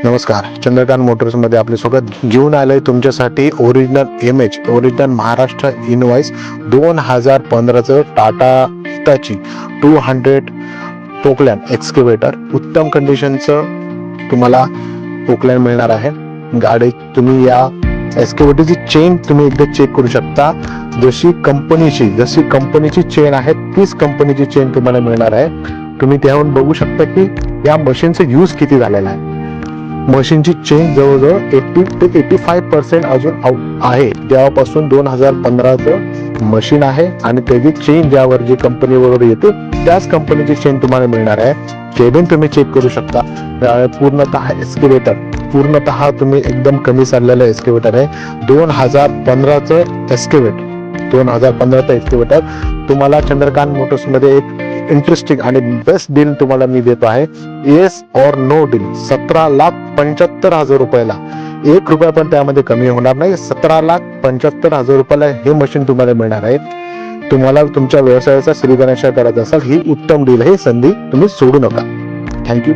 नमस्कार, चंद्रकांत मोटर्समध्ये आपले स्वागत. घेऊन आलंय तुमच्यासाठी ओरिजिनल महाराष्ट्र इनवॉइस 2015चं टाटा हिटाची 200 पोकलॅन एक्सकेवेटर. उत्तम कंडिशनचं तुम्हाला पोकलॅन मिळणार आहे. गाडी तुम्ही या एक्सकेवेटरची चेन तुम्ही एकदा चेक करू शकता. जशी कंपनीची चेन आहे तीच कंपनीची चेन तुम्हाला मिळणार आहे. तुम्ही त्याहून बघू शकता की या मशीनचा यूज किती झालेला आहे. मशीनची चेन जवळजवळ 80 ते 85% अजून आहे. जेव्हापासून 2015चं मशीन आहे आणि त्याची चेन ज्यावर जी कंपनी बरोबर येते त्याच कंपनीची चेन तुम्हाला मिळणार आहे. केबिन तुम्ही चेक करू शकता. पूर्णतः एक्सकेवेटर पूर्णतः तुम्ही एकदम कमी चाललेलं एक्सकेवेटर आहे. 2015चं एक्सकेवेटर तुम्हाला चंद्रकांत मोटर्स मध्ये एक इंटरेस्टिंग आणि बेस्ट डील तुम्हाला मी देतो आहे. येस और नो डील. 17,75,000 रुपयाला 1 रुपया पण त्यामध्ये कमी होणार नाही. 17,75,000 रुपयाला हे मशीन तुम्हाला मिळणार आहे. तुम्हाला तुमच्या व्यवसायाचा श्रीगणेशा करायचा असेल ही उत्तम डील, ही संधी तुम्ही सोडू नका. थँक्यू.